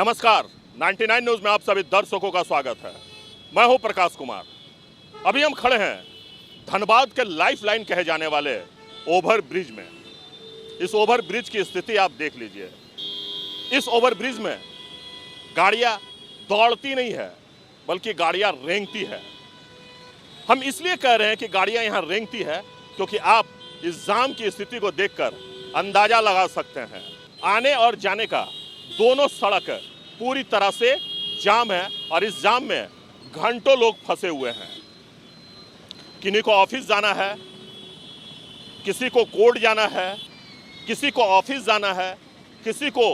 नमस्कार, 99 न्यूज़ में आप सभी दर्शकों का स्वागत है। मैं हूं प्रकाश कुमार। अभी हम खड़े हैं धनबाद के लाइफलाइन कहे जाने वाले ओवर ब्रिज में। इस ओवर ब्रिज की स्थिति आप देख लीजिए। इस ओवर ब्रिज में गाड़ियां दौड़ती नहीं है बल्कि गाड़ियां रेंगती है। हम इसलिए कह रहे हैं कि गाड़ियां यहां रेंगती है क्योंकि आप इस जाम की स्थिति को देखकर अंदाजा लगा सकते हैं। आने और जाने का दोनों सड़क पूरी तरह से जाम है और इस जाम में घंटों लोग फंसे हुए हैं। किन्हीं को ऑफिस जाना है, किसी को कोर्ट जाना है, किसी को ऑफिस जाना है, किसी को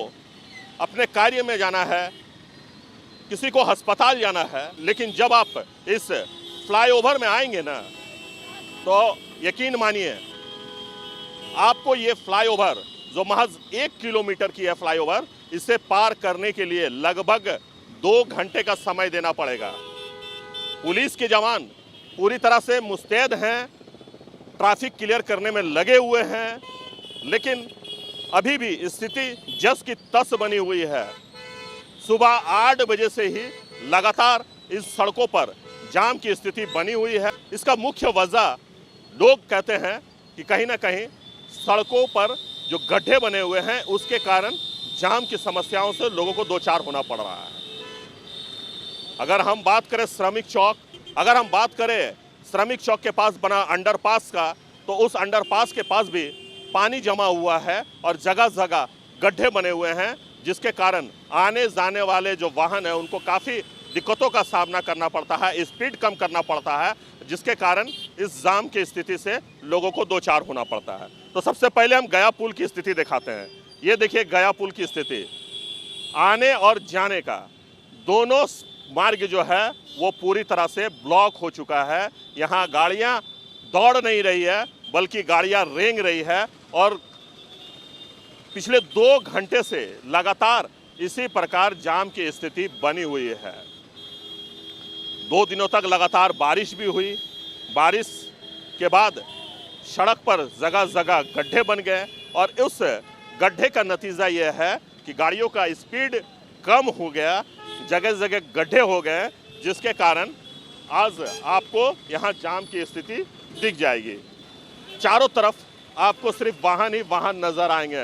अपने कार्य में जाना है, किसी को अस्पताल जाना है। लेकिन जब आप इस फ्लाईओवर में आएंगे ना तो यकीन मानिए आपको ये फ्लाईओवर जो महज 1 किलोमीटर की है फ्लाईओवर, इसे पार करने के लिए लगभग 2 घंटे का समय देना पड़ेगा। पुलिस के जवान पूरी तरह से मुस्तैद हैं, ट्रैफिक क्लियर करने में लगे हुए हैं, लेकिन अभी भी स्थिति जस की तस बनी हुई है। सुबह 8 बजे से ही लगातार इस सड़कों पर जाम की स्थिति बनी हुई है। इसका मुख्य वजह लोग कहते हैं कि कहीं ना कहीं सड़कों पर जो गड्ढे बने हुए हैं उसके कारण जाम की समस्याओं से लोगों को दो चार होना पड़ रहा है। अगर हम बात करें श्रमिक चौक के पास बना अंडरपास का, तो उस अंडरपास के पास भी पानी जमा हुआ है और जगह जगह गड्ढे बने हुए हैं, जिसके कारण आने जाने वाले जो वाहन हैं उनको काफ़ी दिक्कतों का सामना करना पड़ता है, स्पीड कम करना पड़ता है, जिसके कारण इस जाम की स्थिति से लोगों को दो चार होना पड़ता है। तो सबसे पहले हम गया पुल की स्थिति दिखाते हैं। ये देखिए गया पुल की स्थिति। आने और जाने का दोनों मार्ग जो है वो पूरी तरह से ब्लॉक हो चुका है। यहाँ गाड़ियाँ दौड़ नहीं रही है बल्कि गाड़ियाँ रेंग रही है और पिछले 2 घंटे से लगातार इसी प्रकार जाम की स्थिति बनी हुई है। 2 दिनों तक लगातार बारिश भी हुई। बारिश के बाद सड़क पर जगह जगह गड्ढे बन गए और उस गड्ढे का नतीजा यह है कि गाड़ियों का स्पीड कम हो गया, जगह जगह गड्ढे हो गए, जिसके कारण आज आपको यहाँ जाम की स्थिति दिख जाएगी। चारों तरफ आपको सिर्फ वाहन ही वाहन नजर आएंगे।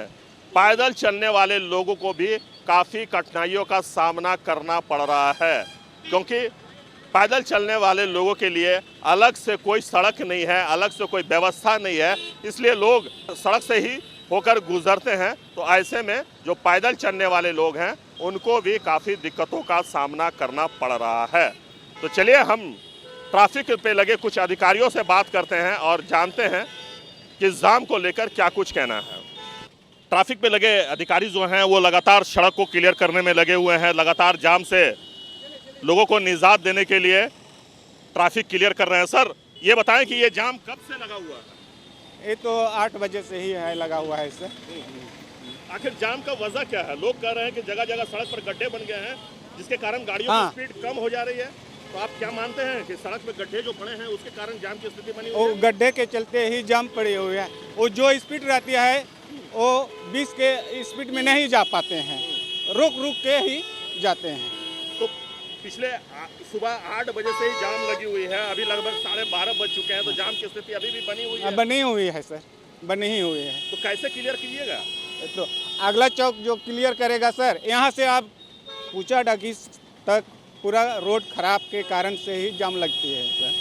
पैदल चलने वाले लोगों को भी काफ़ी कठिनाइयों का सामना करना पड़ रहा है, क्योंकि पैदल चलने वाले लोगों के लिए अलग से कोई सड़क नहीं है, अलग से कोई व्यवस्था नहीं है, इसलिए लोग सड़क से ही होकर गुजरते हैं। तो ऐसे में जो पैदल चलने वाले लोग हैं उनको भी काफ़ी दिक्कतों का सामना करना पड़ रहा है। तो चलिए हम ट्रैफिक पे लगे कुछ अधिकारियों से बात करते हैं और जानते हैं कि जाम को लेकर क्या कुछ कहना है। ट्रैफिक पे लगे अधिकारी जो हैं वो लगातार सड़क को क्लियर करने में लगे हुए हैं, लगातार जाम से लोगों को निजात देने के लिए ट्रैफिक क्लियर कर रहे हैं। सर ये बताएं कि ये जाम कब से लगा हुआ है? ये तो 8 बजे से ही है लगा हुआ है इससे। आखिर जाम का वजह क्या है? लोग कह रहे हैं कि जगह जगह सड़क पर गड्ढे बन गए हैं, जिसके कारण गाड़ियों की स्पीड कम हो जा रही है। तो आप क्या मानते हैं कि सड़क में गड्ढे जो पड़े हैं उसके कारण जाम की स्थिति बनी हुई है? गड्ढे के चलते ही जाम पड़ी हुई है। वो जो स्पीड रहती है वो 20 के स्पीड में नहीं जा पाते हैं, रुक रुक के ही जाते हैं। तो पिछले सुबह 8 बजे से ही जाम लगी हुई है, अभी लगभग 12:30 बज चुके हैं, तो जाम की स्थिति अभी भी बनी हुई है? बनी हुई है सर, बनी ही हुई है। तो कैसे क्लियर कीजिएगा? तो अगला चौक जो क्लियर करेगा सर, यहाँ से आप पूछा डाकी तक पूरा रोड खराब के कारण से ही जाम लगती है सर।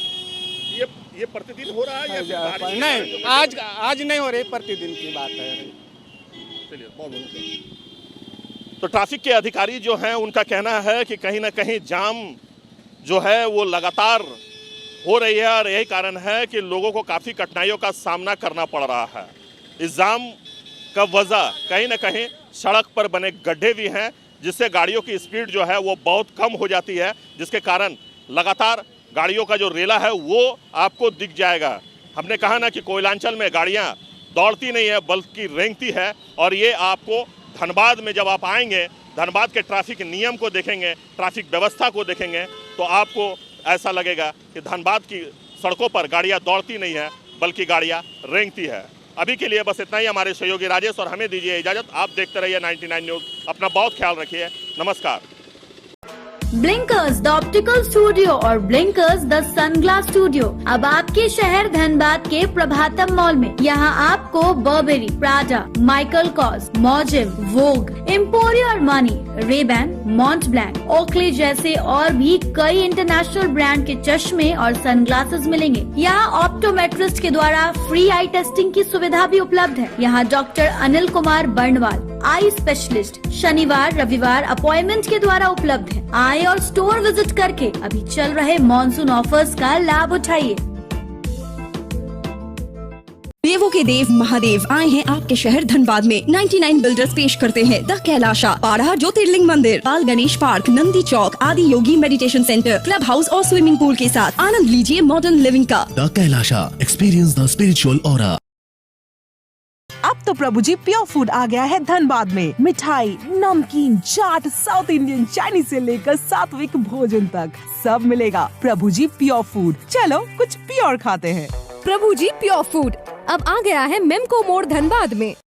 ये प्रतिदिन हो रहा है या फिर नहीं, आज नहीं हो रही, प्रतिदिन की बात है। चलिए बहुत। तो ट्रैफिक के अधिकारी जो हैं उनका कहना है कि कहीं ना कहीं जाम जो है वो लगातार हो रही है और यही कारण है कि लोगों को काफ़ी कठिनाइयों का सामना करना पड़ रहा है। इस जाम का वजह कहीं ना कहीं सड़क पर बने गड्ढे भी हैं, जिससे गाड़ियों की स्पीड जो है वो बहुत कम हो जाती है, जिसके कारण लगातार गाड़ियों का जो रेला है वो आपको दिख जाएगा। हमने कहा ना कि कोयलांचल में गाड़ियाँ दौड़ती नहीं है बल्कि रेंगती है, और ये आपको धनबाद में जब आप आएंगे, धनबाद के ट्रैफिक नियम को देखेंगे, ट्रैफिक व्यवस्था को देखेंगे, तो आपको ऐसा लगेगा कि धनबाद की सड़कों पर गाड़ियां दौड़ती नहीं है बल्कि गाड़ियां रेंगती है। अभी के लिए बस इतना ही। हमारे सहयोगी राजेश और हमें दीजिए इजाज़त। आप देखते रहिए 99 न्यूज़। अपना बहुत ख्याल रखिए। नमस्कार। ब्लिंकर्स द ऑप्टिकल स्टूडियो और ब्लिंकर्स द सनग्लास स्टूडियो अब आपके शहर धनबाद के प्रभातम मॉल में। यहाँ आपको बर्बेरी, प्राडा, माइकल कॉस, मॉजिव, Vogue, Emporio Armani, Ray Ban, Mont Blanc, Oakley जैसे और भी कई इंटरनेशनल ब्रांड के चश्मे और सनग्लासेस मिलेंगे। यहाँ ऑप्टोमेट्रिस्ट के द्वारा फ्री आई टेस्टिंग की सुविधा भी उपलब्ध है। यहाँ doctor Anil Kumar Barnwal eye specialist शनिवार रविवार अपॉइंटमेंट के द्वारा उपलब्ध है। आए और स्टोर विजिट करके अभी चल रहे मॉनसून ऑफर्स का लाभ उठाइए। देवों के देव महादेव आए हैं आपके शहर धनबाद में। 99 बिल्डर्स पेश करते हैं द कैलाशा, पाड़ा ज्योतिर्लिंग मंदिर, बाल गणेश पार्क, नंदी चौक, आदि योगी मेडिटेशन सेंटर, क्लब हाउस और स्विमिंग पूल के साथ आनंद लीजिए मॉडर्न लिविंग का। The Kailasa, experience the spiritual aura. अब तो प्रभु जी प्योर फूड आ गया है धनबाद में। मिठाई, नमकीन, चाट, साउथ इंडियन, चाइनीज से लेकर सात्विक भोजन तक सब मिलेगा। प्रभु जी प्योर फूड, चलो कुछ प्योर खाते हैं। प्रभु जी प्योर फूड अब आ गया है मेमको मोड़ धनबाद में।